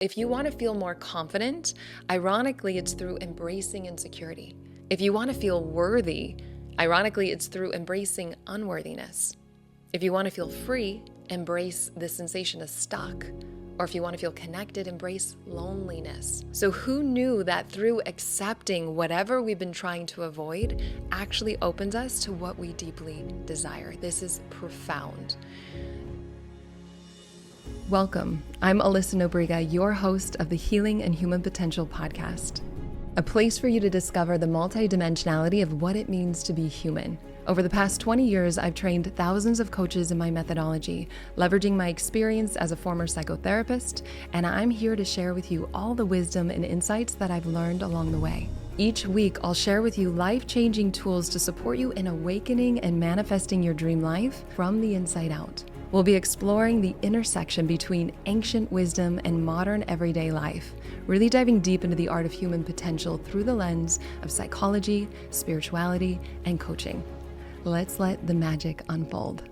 If you want to feel more confident, ironically, it's through embracing insecurity. If you want to feel worthy, ironically, it's through embracing unworthiness. If you want to feel free, embrace the sensation of stuck. Or if you want to feel connected, embrace loneliness. So who knew that through accepting whatever we've been trying to avoid actually opens us to what we deeply desire? This is profound. Welcome. I'm Alyssa Nobrega, your host of the Healing and Human Potential podcast, a place for you to discover the multidimensionality of what it means to be human. Over the past 20 years, I've trained thousands of coaches in my methodology, leveraging my experience as a former psychotherapist, and I'm here to share with you all the wisdom and insights that I've learned along the way. Each week, I'll share with you life-changing tools to support you in awakening and manifesting your dream life from the inside out. We'll be exploring the intersection between ancient wisdom and modern everyday life, really diving deep into the art of human potential through the lens of psychology, spirituality, and coaching. Let's let the magic unfold.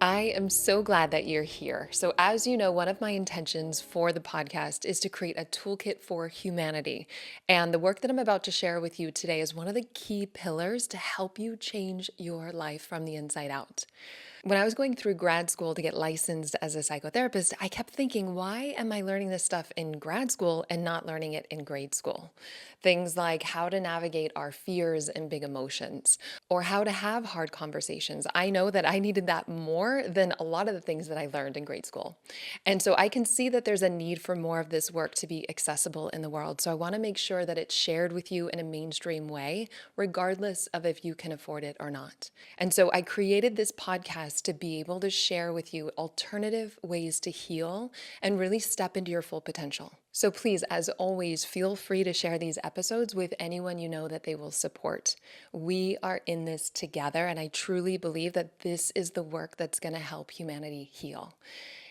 I am so glad that you're here. So as you know, one of my intentions for the podcast is to create a toolkit for humanity. And the work that I'm about to share with you today is one of the key pillars to help you change your life from the inside out. When I was going through grad school to get licensed as a psychotherapist, I kept thinking, why am I learning this stuff in grad school and not learning it in grade school? Things like how to navigate our fears and big emotions, or how to have hard conversations. I know that I needed that more than a lot of the things that I learned in grade school. And so I can see that there's a need for more of this work to be accessible in the world. So I want to make sure that it's shared with you in a mainstream way, regardless of if you can afford it or not. And so I created this podcast to be able to share with you alternative ways to heal and really step into your full potential. So please, as always, feel free to share these episodes with anyone you know that they will support. We are in this together, and I truly believe that this is the work that's going to help humanity heal.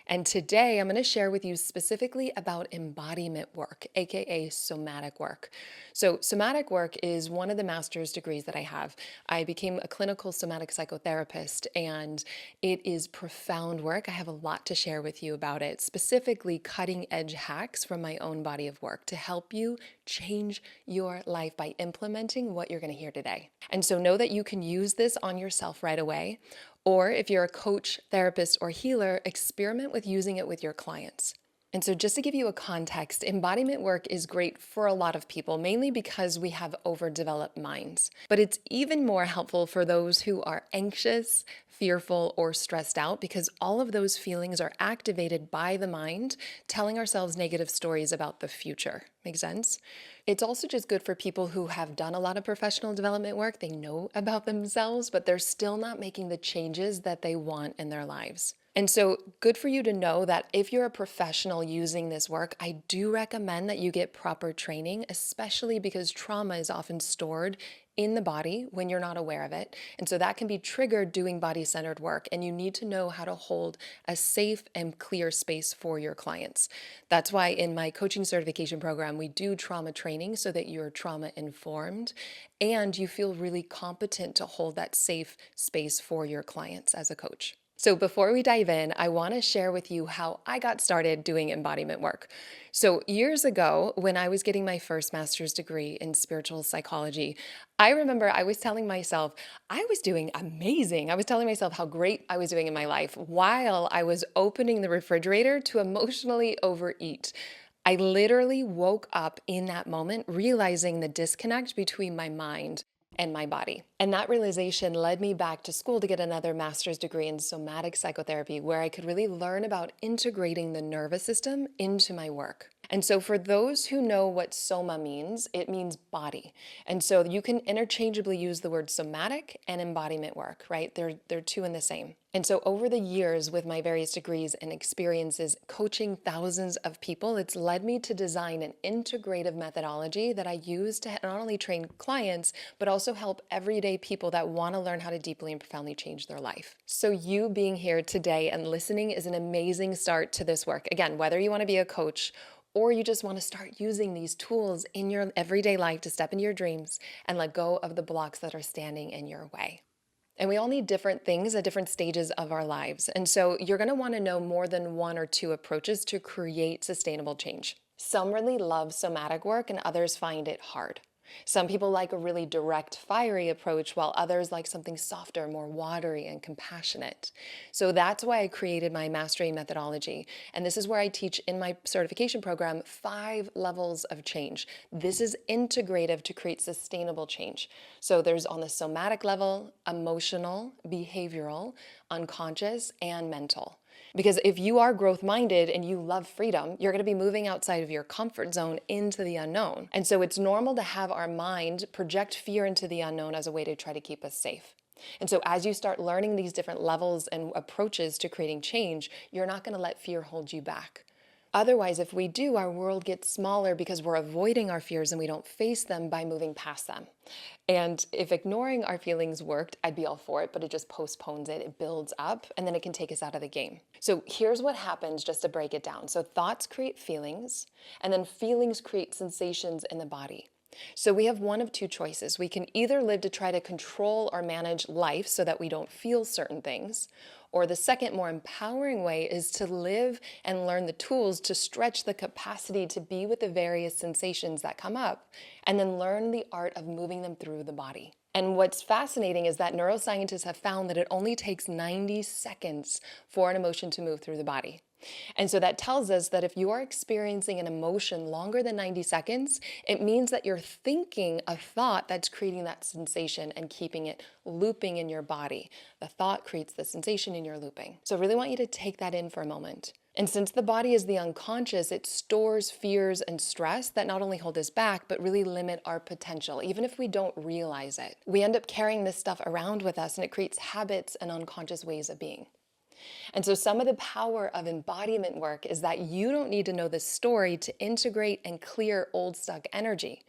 And today I'm going to share with you specifically about embodiment work, aka somatic work. So somatic work is one of the master's degrees that I have. I became a clinical somatic psychotherapist, and it is profound work. I have a lot to share with you about it, specifically cutting edge hacks from my own body of work to help you change your life by implementing what you're going to hear today. And so know that you can use this on yourself right away. Or if you're a coach, therapist, or healer, experiment with using it with your clients. And so just to give you a context, embodiment work is great for a lot of people, mainly because we have overdeveloped minds. But it's even more helpful for those who are anxious, fearful, or stressed out, because all of those feelings are activated by the mind, telling ourselves negative stories about the future. Make sense? It's also just good for people who have done a lot of professional development work. They know about themselves, but they're still not making the changes that they want in their lives. And so good for you to know that if you're a professional using this work, I do recommend that you get proper training, especially because trauma is often stored in the body when you're not aware of it. And so that can be triggered doing body-centered work, and you need to know how to hold a safe and clear space for your clients. That's why in my coaching certification program, we do trauma training so that you're trauma informed and you feel really competent to hold that safe space for your clients as a coach. So before we dive in, I want to share with you how I got started doing embodiment work. So years ago, when I was getting my first master's degree in spiritual psychology, I remember I was telling myself I was doing amazing. I was telling myself how great I was doing in my life while I was opening the refrigerator to emotionally overeat. I literally woke up in that moment realizing the disconnect between my mind and my body. And that realization led me back to school to get another master's degree in somatic psychotherapy, where I could really learn about integrating the nervous system into my work. And so for those who know what soma means, it means body. And so you can interchangeably use the word somatic and embodiment work, right? They're two and the same. And so over the years with my various degrees and experiences coaching thousands of people, it's led me to design an integrative methodology that I use to not only train clients, but also help everyday people that want to learn how to deeply and profoundly change their life. So you being here today and listening is an amazing start to this work. Again, whether you want to be a coach or you just want to start using these tools in your everyday life to step into your dreams and let go of the blocks that are standing in your way. And we all need different things at different stages of our lives. And so you're going to want to know more than one or two approaches to create sustainable change. Some really love somatic work and others find it hard. Some people like a really direct, fiery approach, while others like something softer, more watery, and compassionate. So that's why I created my mastery methodology. And this is where I teach in my certification program 5 levels of change. This is integrative to create sustainable change. So there's on the somatic level, emotional, behavioral, unconscious, and mental. Because if you are growth minded and you love freedom, you're going to be moving outside of your comfort zone into the unknown. And so it's normal to have our mind project fear into the unknown as a way to try to keep us safe. And so as you start learning these different levels and approaches to creating change, you're not going to let fear hold you back. Otherwise, if we do, our world gets smaller because we're avoiding our fears and we don't face them by moving past them. And if ignoring our feelings worked, I'd be all for it, but it just postpones it, it builds up, and then it can take us out of the game. So here's what happens just to break it down. So thoughts create feelings, and then feelings create sensations in the body. So we have one of two choices. We can either live to try to control or manage life so that we don't feel certain things, or the second, more empowering way is to live and learn the tools to stretch the capacity to be with the various sensations that come up, and then learn the art of moving them through the body. And what's fascinating is that neuroscientists have found that it only takes 90 seconds for an emotion to move through the body. And so that tells us that if you are experiencing an emotion longer than 90 seconds, it means that you're thinking a thought that's creating that sensation and keeping it looping in your body. The thought creates the sensation and you're looping. So I really want you to take that in for a moment. And since the body is the unconscious, it stores fears and stress that not only hold us back, but really limit our potential, even if we don't realize it. We end up carrying this stuff around with us, and it creates habits and unconscious ways of being. And so some of the power of embodiment work is that you don't need to know the story to integrate and clear old stuck energy.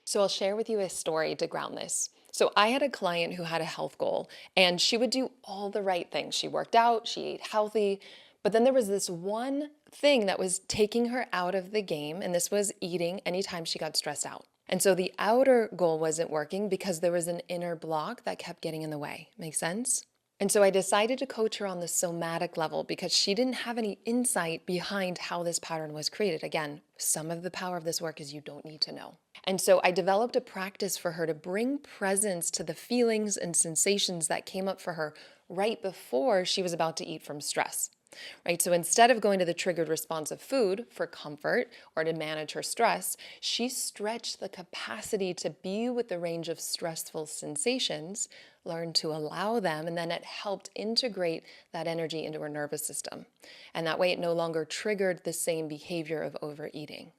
So I'll share with you a story to ground this. So I had a client who had a health goal, and she would do all the right things. She worked out, she ate healthy, but then there was this one thing that was taking her out of the game, and this was eating anytime she got stressed out. And so the outer goal wasn't working because there was an inner block that kept getting in the way. Make sense? And so I decided to coach her on the somatic level because she didn't have any insight behind how this pattern was created. Again, some of the power of this work is you don't need to know. And so I developed a practice for her to bring presence to the feelings and sensations that came up for her right before she was about to eat from stress. Right? So instead of going to the triggered response of food for comfort or to manage her stress, she stretched the capacity to be with the range of stressful sensations, learned to allow them, and then it helped integrate that energy into her nervous system. And that way it no longer triggered the same behavior of overeating.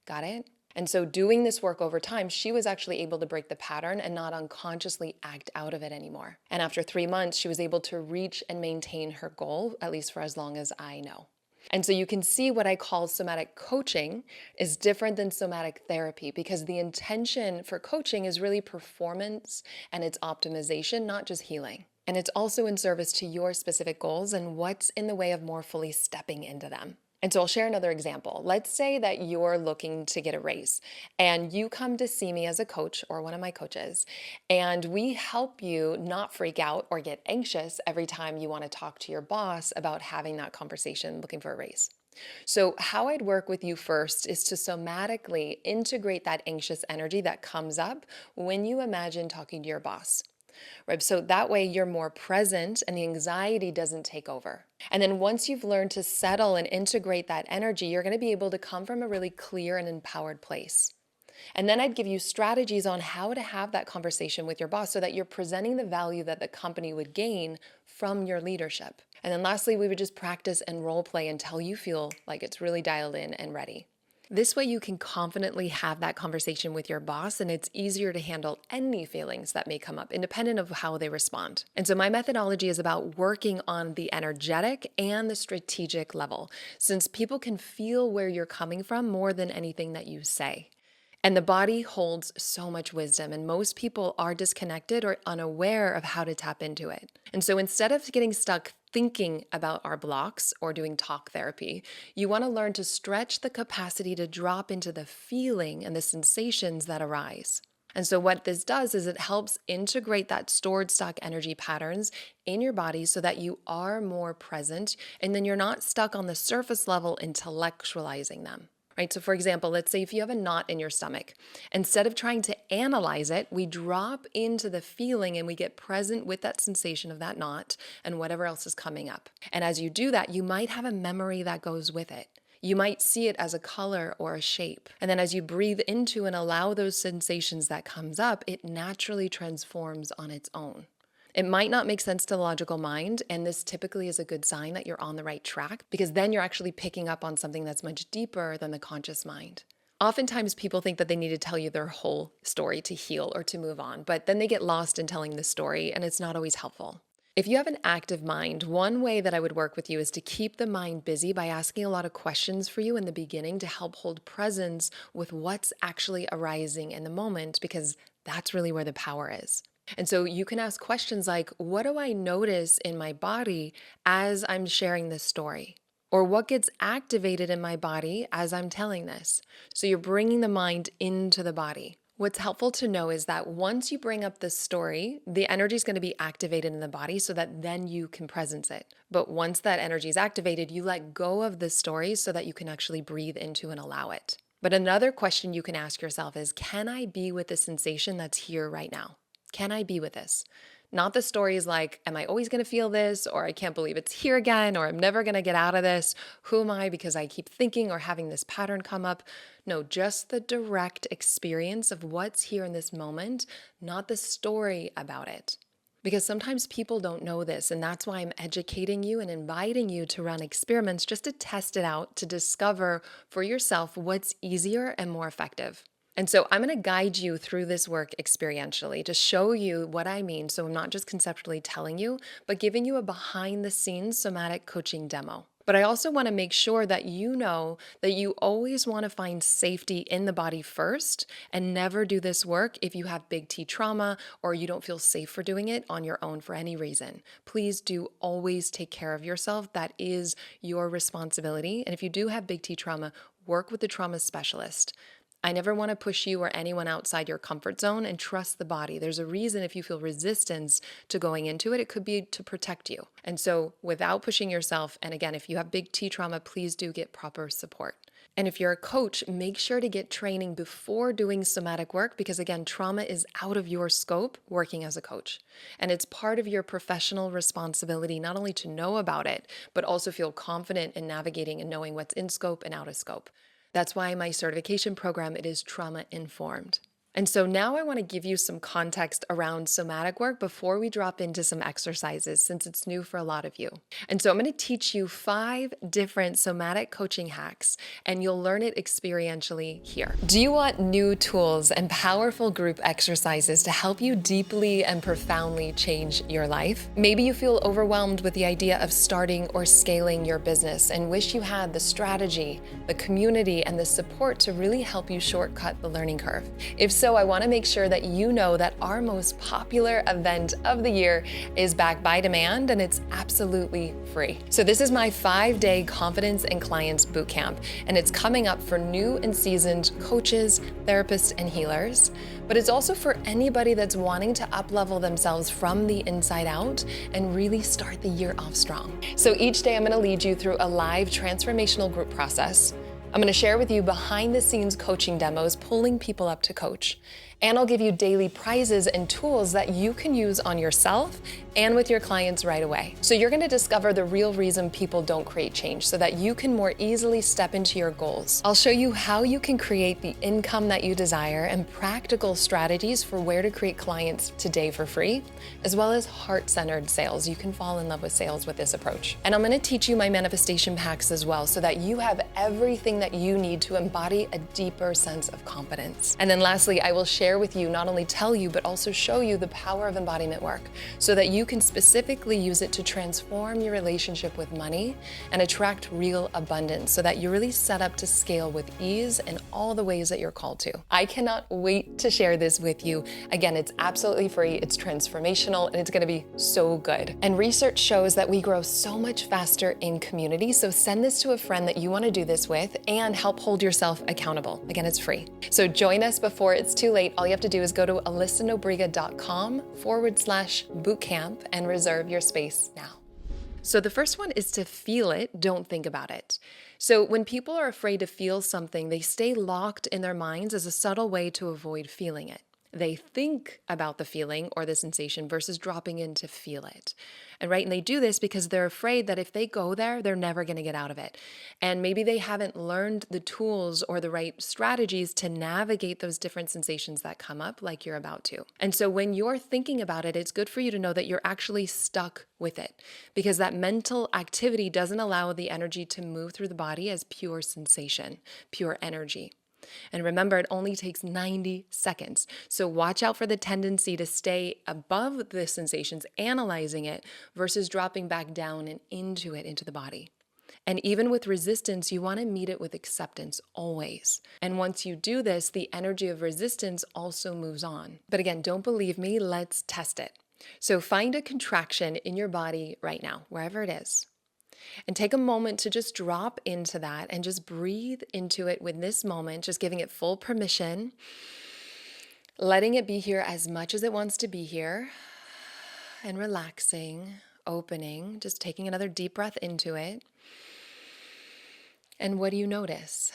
Got it? And so doing this work over time, she was actually able to break the pattern and not unconsciously act out of it anymore. And after 3 months, she was able to reach and maintain her goal, at least for as long as I know. And so you can see what I call somatic coaching is different than somatic therapy because the intention for coaching is really performance and it's optimization, not just healing. And it's also in service to your specific goals and what's in the way of more fully stepping into them. And so I'll share another example. Let's say that you're looking to get a raise and you come to see me as a coach or one of my coaches, and we help you not freak out or get anxious every time you want to talk to your boss about having that conversation looking for a raise. So how I'd work with you first is to somatically integrate that anxious energy that comes up when you imagine talking to your boss. Right? So that way you're more present and the anxiety doesn't take over. And then once you've learned to settle and integrate that energy, you're going to be able to come from a really clear and empowered place. And then I'd give you strategies on how to have that conversation with your boss so that you're presenting the value that the company would gain from your leadership. And then lastly, we would just practice and role play until you feel like it's really dialed in and ready. This way you can confidently have that conversation with your boss, and it's easier to handle any feelings that may come up independent of how they respond. And so my methodology is about working on the energetic and the strategic level, since people can feel where you're coming from more than anything that you say. And the body holds so much wisdom, and most people are disconnected or unaware of how to tap into it. And so instead of getting stuck thinking about our blocks or doing talk therapy, you want to learn to stretch the capacity to drop into the feeling and the sensations that arise. And so what this does is it helps integrate that stored stock energy patterns in your body so that you are more present and then you're not stuck on the surface level intellectualizing them. Right? So for example, let's say if you have a knot in your stomach, instead of trying to analyze it, we drop into the feeling and we get present with that sensation of that knot and whatever else is coming up. And as you do that, you might have a memory that goes with it. You might see it as a color or a shape. And then as you breathe into and allow those sensations that comes up, it naturally transforms on its own. It might not make sense to the logical mind, and this typically is a good sign that you're on the right track because then you're actually picking up on something that's much deeper than the conscious mind. Oftentimes people think that they need to tell you their whole story to heal or to move on, but then they get lost in telling the story and it's not always helpful. If you have an active mind, one way that I would work with you is to keep the mind busy by asking a lot of questions for you in the beginning to help hold presence with what's actually arising in the moment, because that's really where the power is. And so you can ask questions like, what do I notice in my body as I'm sharing this story? Or what gets activated in my body as I'm telling this? So you're bringing the mind into the body. What's helpful to know is that once you bring up the story, the energy is going to be activated in the body so that then you can presence it. But once that energy is activated, you let go of the story so that you can actually breathe into and allow it. But another question you can ask yourself is, can I be with the sensation that's here right now? Can I be with this? Not the stories like, am I always going to feel this? Or I can't believe it's here again, or I'm never going to get out of this. Who am I because I keep thinking or having this pattern come up? No, just the direct experience of what's here in this moment, not the story about it. Because sometimes people don't know this, and that's why I'm educating you and inviting you to run experiments just to test it out, to discover for yourself what's easier and more effective. And so I'm going to guide you through this work experientially to show you what I mean. So I'm not just conceptually telling you, but giving you a behind the scenes somatic coaching demo. But I also want to make sure that you know that you always want to find safety in the body first and never do this work if you have big T trauma or you don't feel safe for doing it on your own for any reason. Please do always take care of yourself. That is your responsibility. And if you do have big T trauma, work with the trauma specialist. I never want to push you or anyone outside your comfort zone, and trust the body. There's a reason if you feel resistance to going into it, it could be to protect you. And so without pushing yourself, and again, if you have big T trauma, please do get proper support. And if you're a coach, make sure to get training before doing somatic work because again, trauma is out of your scope working as a coach. And it's part of your professional responsibility not only to know about it, but also feel confident in navigating and knowing what's in scope and out of scope. That's why my certification program, it is trauma informed. And so now I want to give you some context around somatic work before we drop into some exercises, since it's new for a lot of you. And so I'm going to teach you 5 different somatic coaching hacks, and you'll learn it experientially here. Do you want new tools and powerful group exercises to help you deeply and profoundly change your life? Maybe you feel overwhelmed with the idea of starting or scaling your business and wish you had the strategy, the community, and the support to really help you shortcut the learning curve. If so, I want to make sure that you know that our most popular event of the year is back by demand, and it's absolutely free. So this is my 5-day Confidence and Clients Bootcamp, and it's coming up for new and seasoned coaches, therapists, and healers. But it's also for anybody that's wanting to up-level themselves from the inside out and really start the year off strong. So each day I'm going to lead you through a live transformational group process. I'm going to share with you behind the scenes coaching demos, pulling people up to coach. And I'll give you daily prizes and tools that you can use on yourself and with your clients right away. So you're going to discover the real reason people don't create change so that you can more easily step into your goals. I'll show you how you can create the income that you desire and practical strategies for where to create clients today for free, as well as heart-centered sales. You can fall in love with sales with this approach. And I'm going to teach you my manifestation hacks as well so that you have everything that you need to embody a deeper sense of confidence. And then lastly, I will share with you, not only tell you, but also show you the power of embodiment work so that you can specifically use it to transform your relationship with money and attract real abundance so that you're really set up to scale with ease in all the ways that you're called to. I cannot wait to share this with you. Again, it's absolutely free, it's transformational, and it's going to be so good. And research shows that we grow so much faster in community, so send this to a friend that you want to do this with and help hold yourself accountable. Again, it's free. So join us before it's too late All you have to do is go to alyssanobriga.com/bootcamp and reserve your space now. So the first one is to feel it, don't think about it. So when people are afraid to feel something, they stay locked in their minds as a subtle way to avoid feeling it. They think about the feeling or the sensation versus dropping in to feel it. And they do this because they're afraid that if they go there, they're never going to get out of it. And maybe they haven't learned the tools or the right strategies to navigate those different sensations that come up like you're about to. And so when you're thinking about it, it's good for you to know that you're actually stuck with it because that mental activity doesn't allow the energy to move through the body as pure sensation, pure energy. And remember, it only takes 90 seconds. So watch out for the tendency to stay above the sensations, analyzing it, versus dropping back down and into it, into the body. And even with resistance, you want to meet it with acceptance always. And once you do this, the energy of resistance also moves on. But again, don't believe me, let's test it. So find a contraction in your body right now, wherever it is. And take a moment to just drop into that and just breathe into it with this moment, just giving it full permission, letting it be here as much as it wants to be here, and relaxing, opening, just taking another deep breath into it. And what do you notice?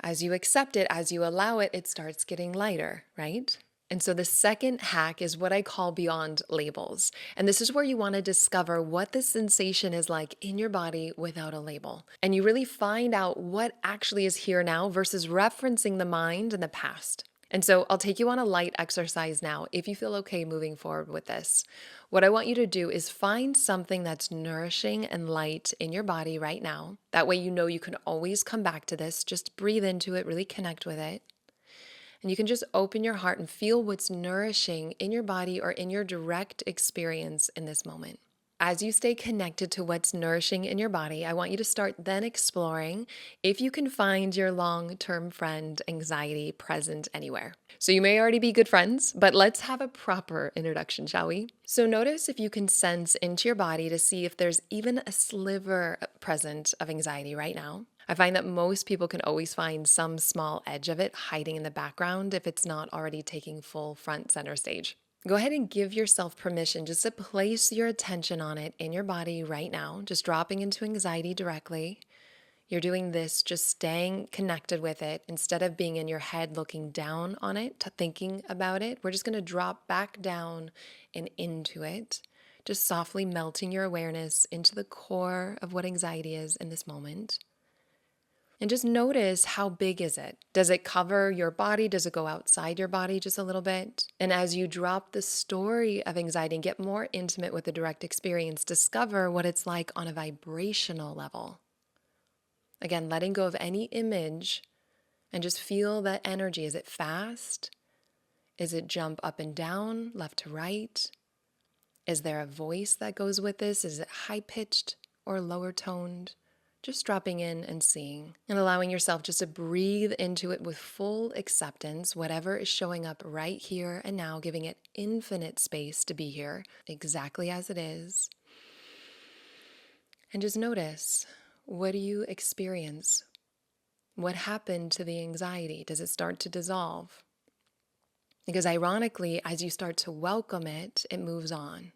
As you accept it, as you allow it, it starts getting lighter, right? And so the second hack is what I call beyond labels. And this is where you want to discover what the sensation is like in your body without a label. And you really find out what actually is here now versus referencing the mind and the past. And so I'll take you on a light exercise now, if you feel okay moving forward with this. What I want you to do is find something that's nourishing and light in your body right now. That way you know you can always come back to this. Just breathe into it, really connect with it. And you can just open your heart and feel what's nourishing in your body or in your direct experience in this moment. As you stay connected to what's nourishing in your body, I want you to start then exploring if you can find your long-term friend anxiety present anywhere. So you may already be good friends, but let's have a proper introduction, shall we? So notice if you can sense into your body to see if there's even a sliver present of anxiety right now. I find that most people can always find some small edge of it hiding in the background if it's not already taking full front center stage. Go ahead and give yourself permission just to place your attention on it in your body right now, just dropping into anxiety directly. You're doing this just staying connected with it instead of being in your head looking down on it, thinking about it. We're just going to drop back down and into it, just softly melting your awareness into the core of what anxiety is in this moment. And just notice, how big is it? Does it cover your body? Does it go outside your body just a little bit? And as you drop the story of anxiety and get more intimate with the direct experience, discover what it's like on a vibrational level. Again, letting go of any image and just feel that energy. Is it fast? Is it jump up and down, left to right? Is there a voice that goes with this? Is it high-pitched or lower toned? Just dropping in and seeing and allowing yourself just to breathe into it with full acceptance, whatever is showing up right here and now, giving it infinite space to be here exactly as it is. And just notice, what do you experience? What happened to the anxiety? Does it start to dissolve? Because ironically, as you start to welcome it, it moves on.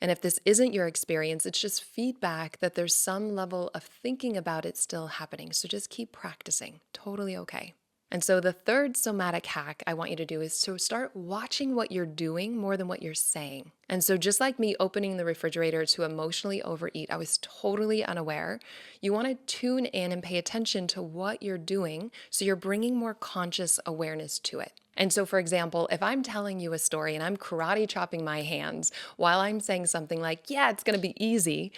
And if this isn't your experience, it's just feedback that there's some level of thinking about it still happening. So just keep practicing. Totally okay. And so the third somatic hack I want you to do is to start watching what you're doing more than what you're saying. And so just like me opening the refrigerator to emotionally overeat, I was totally unaware. You want to tune in and pay attention to what you're doing so you're bringing more conscious awareness to it. And so, for example, if I'm telling you a story and I'm karate chopping my hands while I'm saying something like, yeah, it's going to be easy,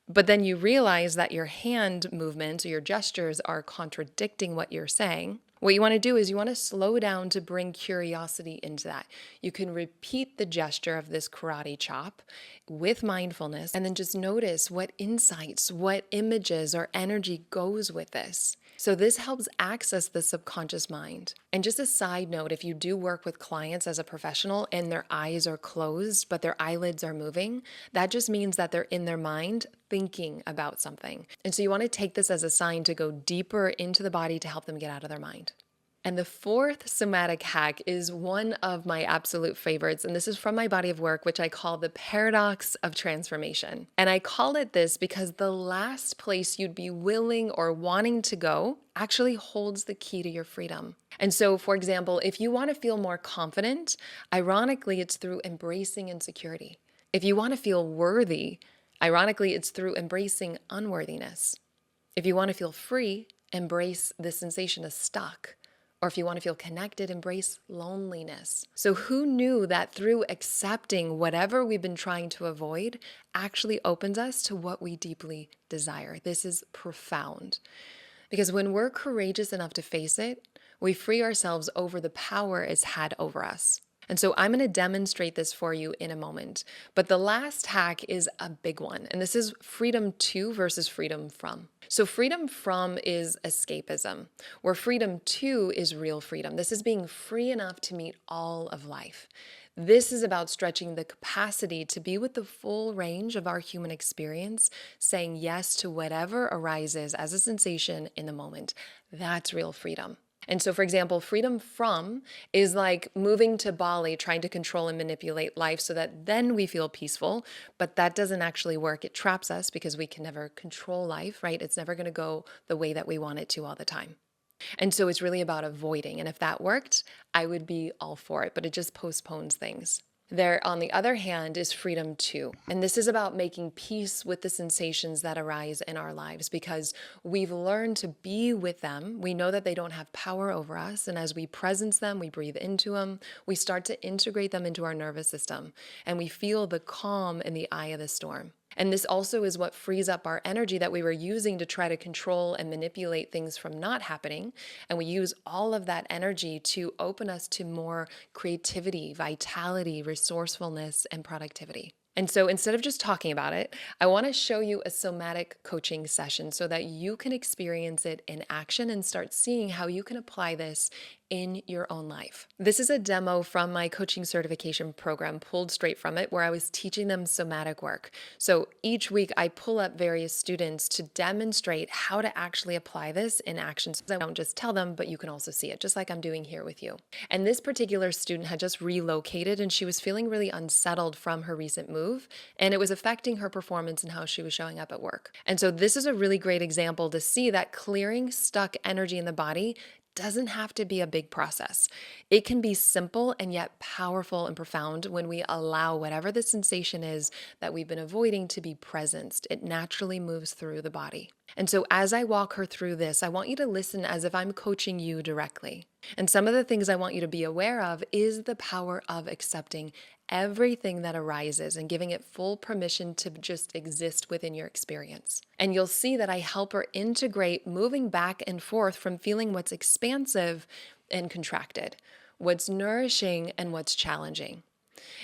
but then you realize that your hand movements or your gestures are contradicting what you're saying, what you want to do is you want to slow down to bring curiosity into that. You can repeat the gesture of this karate chop with mindfulness and then just notice what insights, what images or energy goes with this. So this helps access the subconscious mind. And just a side note, if you do work with clients as a professional and their eyes are closed, but their eyelids are moving, that just means that they're in their mind thinking about something. And so you want to take this as a sign to go deeper into the body to help them get out of their mind. And the fourth somatic hack is one of my absolute favorites. And this is from my body of work, which I call the paradox of transformation. And I call it this because the last place you'd be willing or wanting to go actually holds the key to your freedom. And so, for example, if you want to feel more confident, ironically, it's through embracing insecurity. If you want to feel worthy, ironically, it's through embracing unworthiness. If you want to feel free, embrace the sensation of stuck. Or if you want to feel connected, embrace loneliness. So, who knew that through accepting whatever we've been trying to avoid actually opens us to what we deeply desire? This is profound. Because when we're courageous enough to face it, we free ourselves over the power it's had over us. And so I'm going to demonstrate this for you in a moment. But the last hack is a big one, and this is freedom to versus freedom from. So freedom from is escapism, where freedom to is real freedom. This is being free enough to meet all of life. This is about stretching the capacity to be with the full range of our human experience, saying yes to whatever arises as a sensation in the moment. That's real freedom. And so, for example, freedom from is like moving to Bali, trying to control and manipulate life so that then we feel peaceful. But that doesn't actually work. It traps us because we can never control life, right? It's never going to go the way that we want it to all the time. And so it's really about avoiding. And if that worked, I would be all for it, but it just postpones things. There, on the other hand, is freedom to. And this is about making peace with the sensations that arise in our lives because we've learned to be with them. We know that they don't have power over us. And as we presence them, we breathe into them, we start to integrate them into our nervous system, and we feel the calm in the eye of the storm. And this also is what frees up our energy that we were using to try to control and manipulate things from not happening. And we use all of that energy to open us to more creativity, vitality, resourcefulness, and productivity. And so instead of just talking about it, I want to show you a somatic coaching session so that you can experience it in action and start seeing how you can apply this in your own life. This is a demo from my coaching certification program, pulled straight from it, where I was teaching them somatic work. So each week I pull up various students to demonstrate how to actually apply this in action. So I don't just tell them, but you can also see it, just like I'm doing here with you. And this particular student had just relocated and she was feeling really unsettled from her recent move, and it was affecting her performance and how she was showing up at work. And so this is a really great example to see that clearing stuck energy in the body doesn't have to be a big process. It can be simple and yet powerful and profound when we allow whatever the sensation is that we've been avoiding to be presenced. It naturally moves through the body. And so as I walk her through this, I want you to listen as if I'm coaching you directly. And some of the things I want you to be aware of is the power of accepting everything that arises and giving it full permission to just exist within your experience. And you'll see that I help her integrate moving back and forth from feeling what's expansive and contracted, what's nourishing and what's challenging.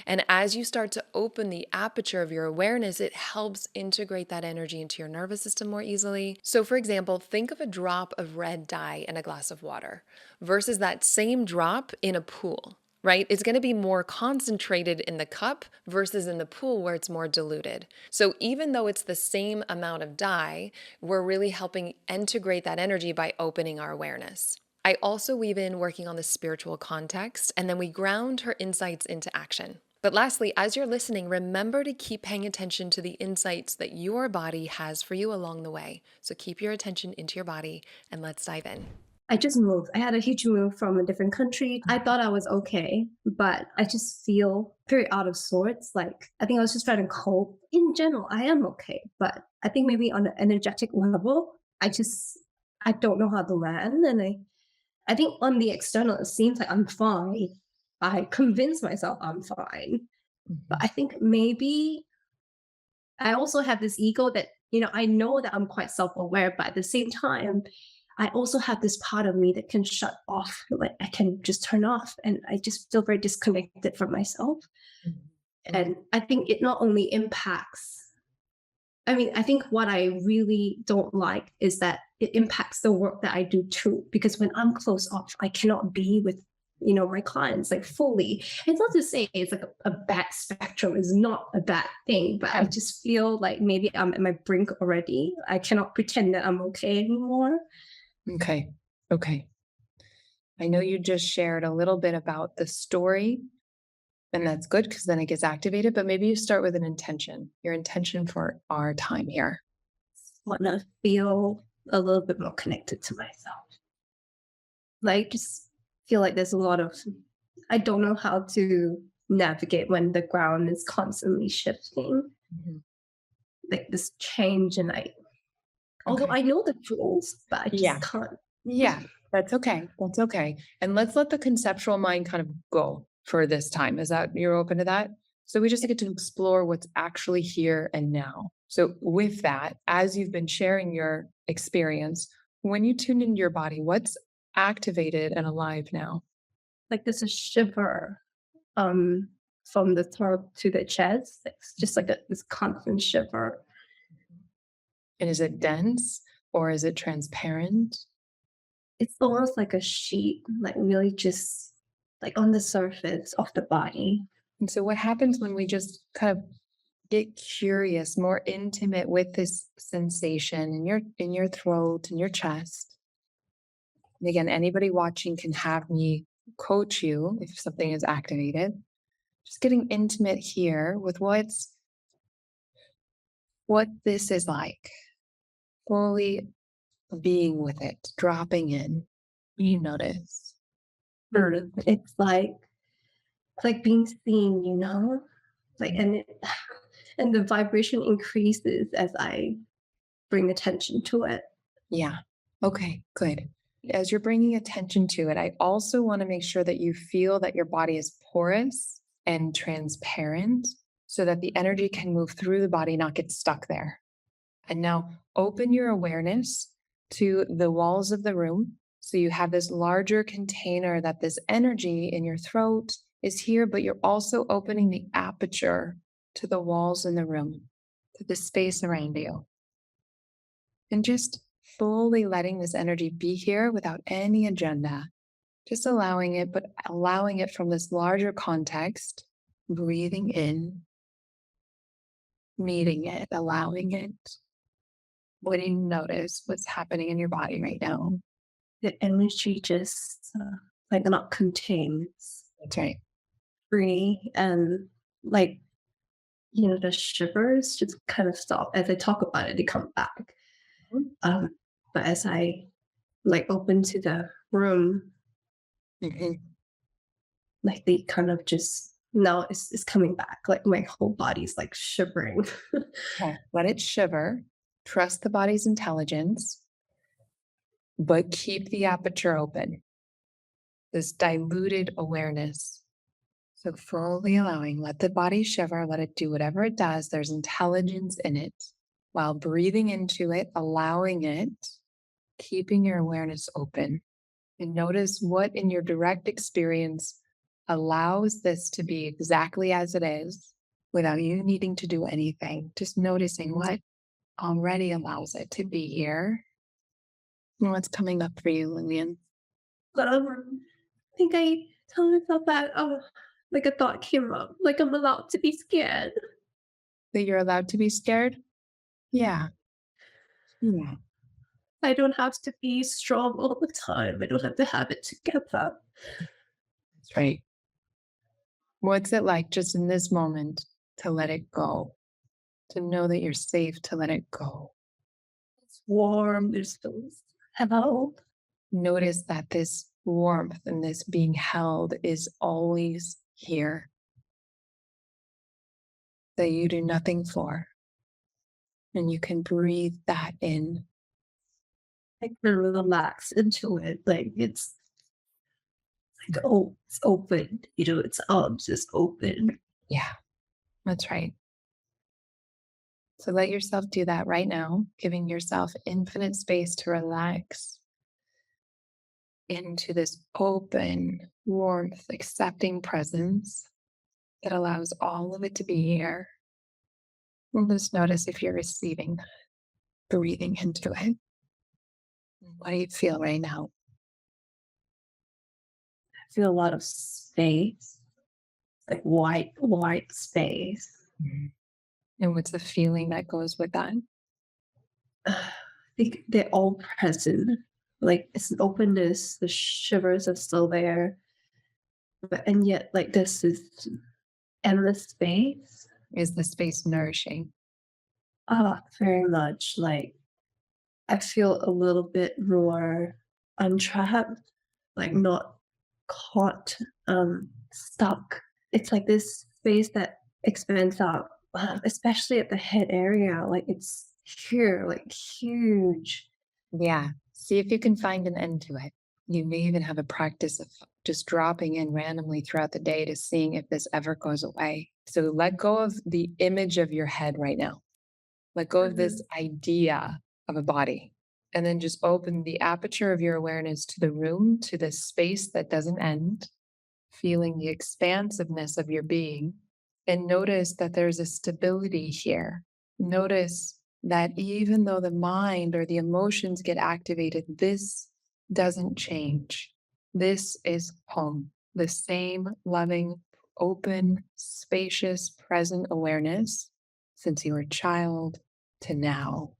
And as you start to open the aperture of your awareness, it helps integrate that energy into your nervous system more easily. So for example, think of a drop of red dye in a glass of water versus that same drop in a pool. Right? It's going to be more concentrated in the cup versus in the pool where it's more diluted. So even though it's the same amount of dye, we're really helping integrate that energy by opening our awareness. I also weave in working on the spiritual context, and then we ground her insights into action. But lastly, as you're listening, remember to keep paying attention to the insights that your body has for you along the way. So keep your attention into your body and let's dive in. I just moved. I had a huge move from a different country. I thought I was okay, but I just feel very out of sorts. Like, I think I was just trying to cope. In general, I am okay, but I think maybe on an energetic level, I don't know how to land. And I think on the external, it seems like I'm fine. I convince myself I'm fine. But Mhm. I think maybe I also have this ego that, I know that I'm quite self aware, but at the same time, I also have this part of me that can shut off. Like I can just turn off and I just feel very disconnected from myself. Mhm. And I think it not only impacts, I mean, I think what I really don't like is that it impacts the work that I do too. Because when I'm closed off, I cannot be with, my clients like fully. It's not to say it's like a bad spectrum is not a bad thing, but I Yeah. just feel like maybe I'm at my brink already. I cannot pretend that I'm okay anymore. Okay. Okay. I know you just shared a little bit about the story, and that's good because then it gets activated, but maybe you start with an intention, your intention for our time here. Want to feel a little bit more connected to myself. Like, just feel like there's a lot of, I don't know how to navigate when the ground is constantly shifting, Mhm. like this change. And although Okay. I know the tools, but I Yeah. just can't. Yeah. That's okay. That's okay. And let's let the conceptual mind kind of go for this time. Is that you're open to that? So we just get to explore what's actually here and now. So with that, as you've been sharing your experience, when you tune into your body, what's activated and alive now? Like there's a shiver um from the throat to the chest. It's just like this constant shiver. And is it dense or is it transparent? It's almost like a sheet, like really just like on the surface of the body. And so what happens when we just kind of get curious, more intimate with this sensation in your throat and your chest? And again, anybody watching can have me coach you if something is activated. Just getting intimate here with what this is like, fully being with it, dropping in. You notice. It's like being seen, you know? Like and the vibration increases as I bring attention to it. Yeah. Okay, good. As you're bringing attention to it, I also want to make sure that you feel that your body is porous and transparent so that the energy can move through the body, not get stuck there. And now open your awareness to the walls of the room. So you have this larger container that this energy in your throat is here, but you're also opening the aperture to the walls in the room, to the space around you. And just fully letting this energy be here without any agenda, just allowing it, but allowing it from this larger context, breathing in, meeting it, allowing it. What do you notice? What's happening in your body right now? The energy just like not contains, That's right. free, and like the shivers just kind of stop as I talk about it. They come back. Um, but as I like open to the room, Mhm. like they kind of just now it's coming back. Like my whole body's like shivering. Okay. Let it shiver. Trust the body's intelligence, but keep the aperture open. This diluted awareness. So fully allowing, let the body shiver, let it do whatever it does. There's intelligence in it while breathing into it, allowing it, keeping your awareness open. And notice what in your direct experience allows this to be exactly as it is without you needing to do anything. Just noticing what already allows it to be here and what's coming up for you, Lillian. But I think I tell myself that like a thought came up, like I'm allowed to be scared. That you're allowed to be scared? Yeah. Yeah. I don't have to be strong all the time. I don't have to have it together. That's right. What's it like just in this moment to let it go, to know that you're safe to let it go? It's warm. There's those held. Notice that this warmth and this being held is always here, that you do nothing for. And you can breathe that in. I can relax into it. Like it's like, oh, it's open. Its arms is open. Yeah, that's right. So let yourself do that right now, giving yourself infinite space to relax into this open, warmth, accepting presence that allows all of it to be here. And just notice if you're receiving, breathing into it. What do you feel right now? I feel a lot of space, like white space. Mhm. And what's the feeling that goes with that? I think they're all present. Like it's an openness, the shivers are still there, but and yet like this is endless space. Is the space nourishing? Very much. Like I feel a little bit more untrapped, like not caught, stuck. It's like this space that expands out, especially at the head area. Like it's here, like huge. Yeah. See if you can find an end to it. You may even have a practice of just dropping in randomly throughout the day to seeing if this ever goes away. So let go of the image of your head right now. Let go of this Mhm. idea of a body. And then just open the aperture of your awareness to the room, to the space that doesn't end, feeling the expansiveness of your being. And notice that there's a stability here. Notice that even though the mind or the emotions get activated, this doesn't change. This is home, the same loving, open, spacious, present awareness since you were a child to now.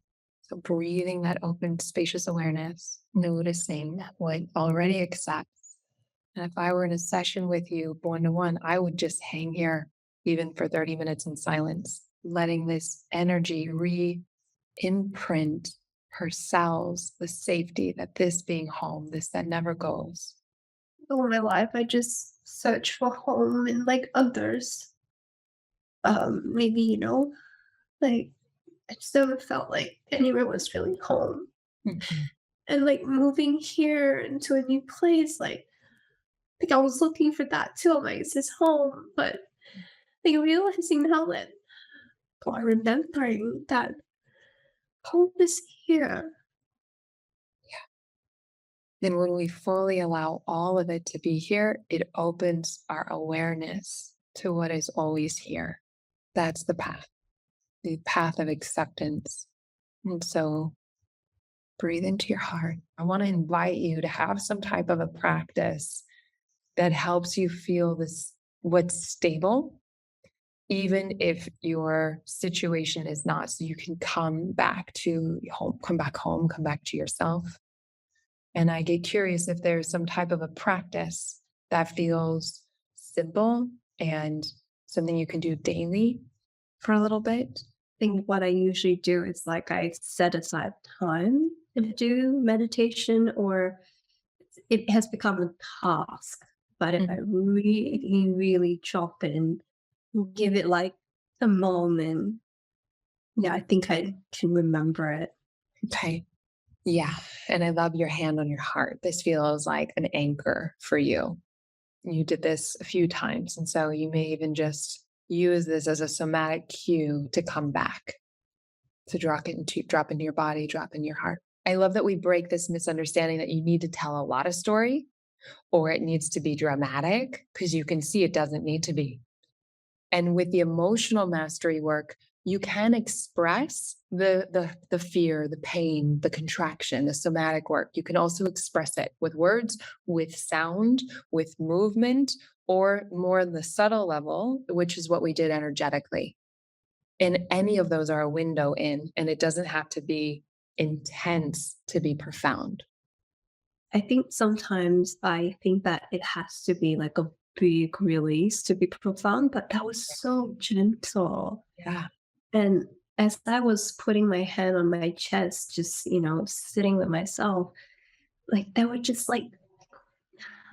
So, breathing that open, spacious awareness, noticing what already accepts. And if I were in a session with you one to one, I would just hang here even for 30 minutes in silence, letting this energy re imprint her cells the safety that this being home, this that never goes. All my life, I just search for home in like others. Maybe like I just never felt like anywhere was really home. Mhm. And like moving here into a new place, like I was looking for that too. I'm like, is this home? But like realizing now that or remembering that home is here. And when we fully allow all of it to be here, it opens our awareness to what is always here. That's the path of acceptance. And so breathe into your heart. I want to invite you to have some type of a practice that helps you feel this what's stable, even if your situation is not. So you can come back to home, come back to yourself. And I get curious if there's some type of a practice that feels simple and something you can do daily for a little bit. Think what I usually do is like I set aside time to do meditation, or it has become a task. But if I Mhm. really, really chop in, give it like a moment, yeah, I think I can remember it. Okay. Yeah. And I love your hand on your heart. This feels like an anchor for you. You did this a few times. And so you may even just use this as a somatic cue to come back, to drop into your body, drop in your heart. I love that we break this misunderstanding that you need to tell a lot of story or it needs to be dramatic because you can see it doesn't need to be. And with the emotional mastery work, you can express the fear, the pain, the contraction, the somatic work. You can also express it with words, with sound, with movement, or more on the subtle level, which is what we did energetically. And any of those are a window in, and it doesn't have to be intense to be profound. I think sometimes I think that it has to be like a big release to be profound, but that was so gentle. Yeah. And as I was putting my hand on my chest, just, sitting with myself, like there were just like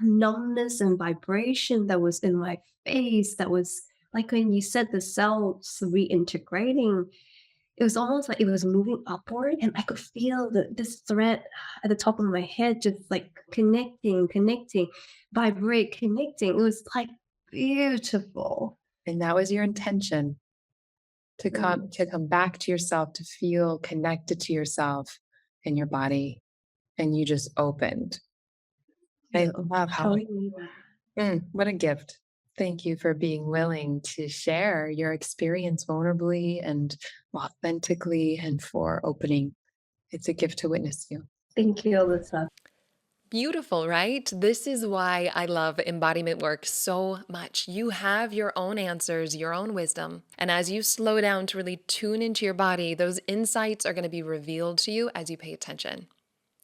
numbness and vibration that was in my face. That was like when you said the cells reintegrating, it was almost like it was moving upward and I could feel this thread at the top of my head just like connecting, vibrate, connecting. It was like beautiful. And that was your intention to come back to yourself, to feel connected to yourself and your body, and you just opened. I love how Showing me that. what a gift. Thank you for being willing to share your experience vulnerably and authentically and for opening. It's a gift to witness you. Thank you, Alyssa. Beautiful, right? This is why I love embodiment work so much. You have your own answers, your own wisdom. And as you slow down to really tune into your body, those insights are going to be revealed to you as you pay attention.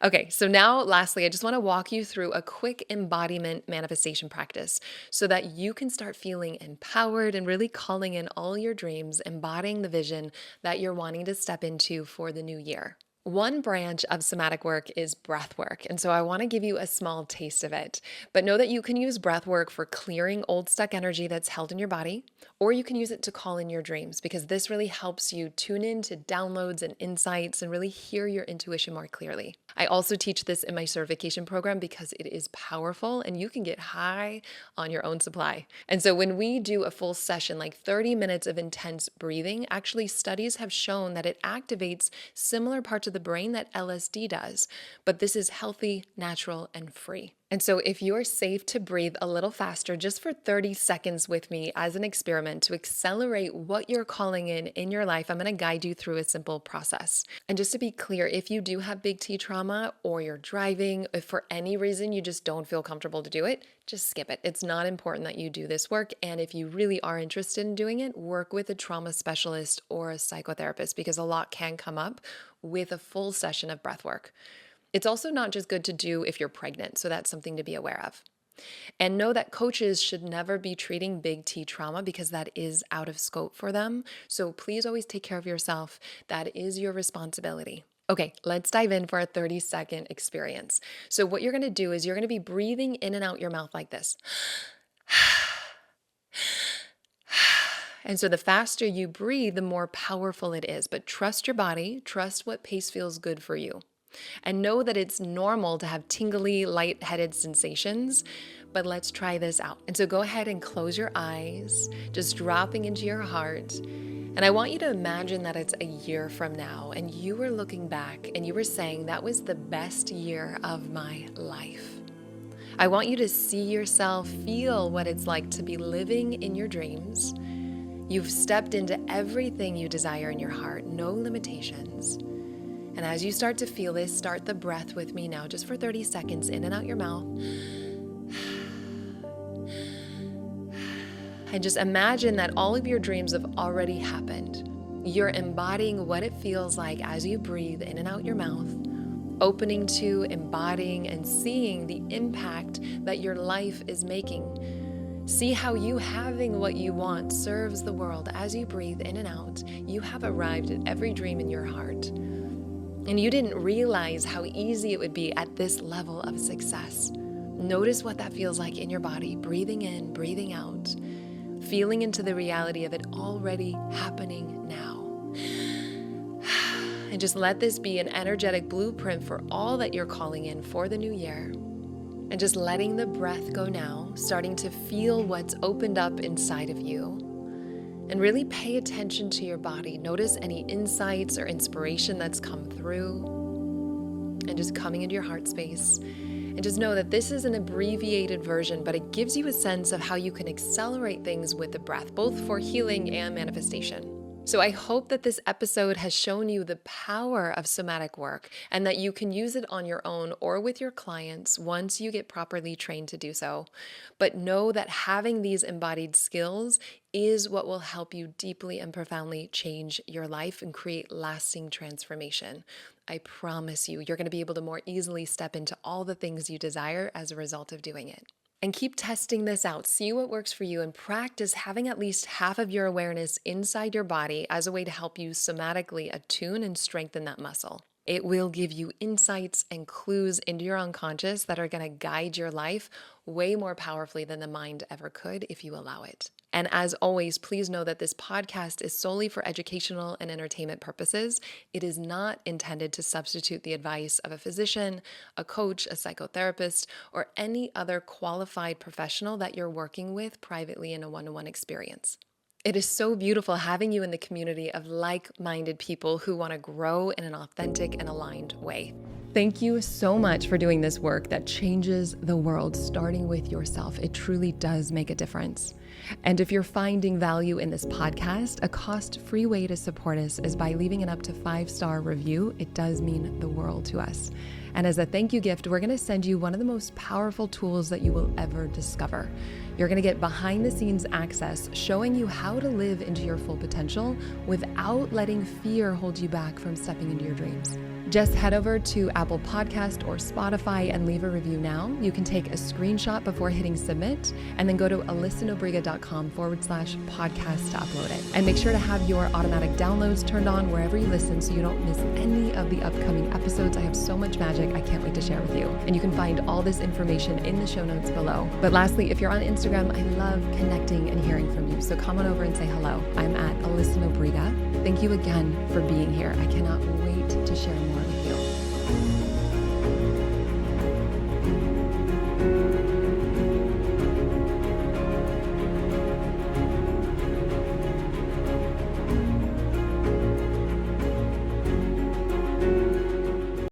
Okay, so now lastly, I just want to walk you through a quick embodiment manifestation practice so that you can start feeling empowered and really calling in all your dreams, embodying the vision that you're wanting to step into for the new year. One branch of somatic work is breath work. And so I want to give you a small taste of it. But know that you can use breath work for clearing old stuck energy that's held in your body, or you can use it to call in your dreams because this really helps you tune in to downloads and insights and really hear your intuition more clearly. I also teach this in my certification program because it is powerful and you can get high on your own supply. And so when we do a full session, like 30 minutes of intense breathing, actually studies have shown that it activates similar parts of the brain that LSD does, but this is healthy, natural, and free. And so if you're safe to breathe a little faster just for 30 seconds with me as an experiment to accelerate what you're calling in your life, I'm going to guide you through a simple process. And just to be clear, if you do have big T trauma or you're driving, if for any reason you just don't feel comfortable to do it, just skip it. It's not important that you do this work. And if you really are interested in doing it, work with a trauma specialist or a psychotherapist because a lot can come up with a full session of breath work. It's also not just good to do if you're pregnant, so that's something to be aware of. And know that coaches should never be treating big T trauma because that is out of scope for them. So please always take care of yourself. That is your responsibility. Okay, let's dive in for a 30-second experience. So what you're going to do is you're going to be breathing in and out your mouth like this. And so the faster you breathe, the more powerful it is. But trust your body, trust what pace feels good for you. And know that it's normal to have tingly, lightheaded sensations, but let's try this out. And so go ahead and close your eyes, just dropping into your heart. And I want you to imagine that it's a year from now, and you were looking back and you were saying, that was the best year of my life. I want you to see yourself, feel what it's like to be living in your dreams. You've stepped into everything you desire in your heart, no limitations. And as you start to feel this, start the breath with me now, just for 30 seconds, in and out your mouth. And just imagine that all of your dreams have already happened. You're embodying what it feels like as you breathe in and out your mouth, opening to, embodying, and seeing the impact that your life is making. See how you having what you want serves the world. As you breathe in and out, you have arrived at every dream in your heart. And you didn't realize how easy it would be at this level of success. Notice what that feels like in your body, breathing in, breathing out, feeling into the reality of it already happening now. And just let this be an energetic blueprint for all that you're calling in for the new year. And just letting the breath go now, starting to feel what's opened up inside of you. And really pay attention to your body. Notice any insights or inspiration that's come through. And just coming into your heart space. And just know that this is an abbreviated version, but it gives you a sense of how you can accelerate things with the breath, both for healing and manifestation. So I hope that this episode has shown you the power of somatic work and that you can use it on your own or with your clients once you get properly trained to do so. But know that having these embodied skills is what will help you deeply and profoundly change your life and create lasting transformation. I promise you, you're going to be able to more easily step into all the things you desire as a result of doing it. And keep testing this out. See what works for you and practice having at least half of your awareness inside your body as a way to help you somatically attune and strengthen that muscle. It will give you insights and clues into your unconscious that are going to guide your life way more powerfully than the mind ever could if you allow it. And as always, please know that this podcast is solely for educational and entertainment purposes. It is not intended to substitute the advice of a physician, a coach, a psychotherapist, or any other qualified professional that you're working with privately in a one-to-one experience. It is so beautiful having you in the community of like-minded people who want to grow in an authentic and aligned way. Thank you so much for doing this work that changes the world, starting with yourself. It truly does make a difference. And if you're finding value in this podcast, a cost-free way to support us is by leaving an up to 5-star review. It does mean the world to us. And as a thank you gift, we're going to send you one of the most powerful tools that you will ever discover. You're going to get behind the scenes access showing you how to live into your full potential without letting fear hold you back from stepping into your dreams. Just head over to Apple Podcast or Spotify and leave a review now. You can take a screenshot before hitting submit and then go to alyssanobriga.com/podcast to upload it. And make sure to have your automatic downloads turned on wherever you listen so you don't miss any of the upcoming episodes. I have so much magic I can't wait to share with you. And you can find all this information in the show notes below. But lastly, if you're on Instagram, I love connecting and hearing from you. So come on over and say hello. I'm at Alyssa Nobriga. Thank you again for being here. I cannot wait to share more with you.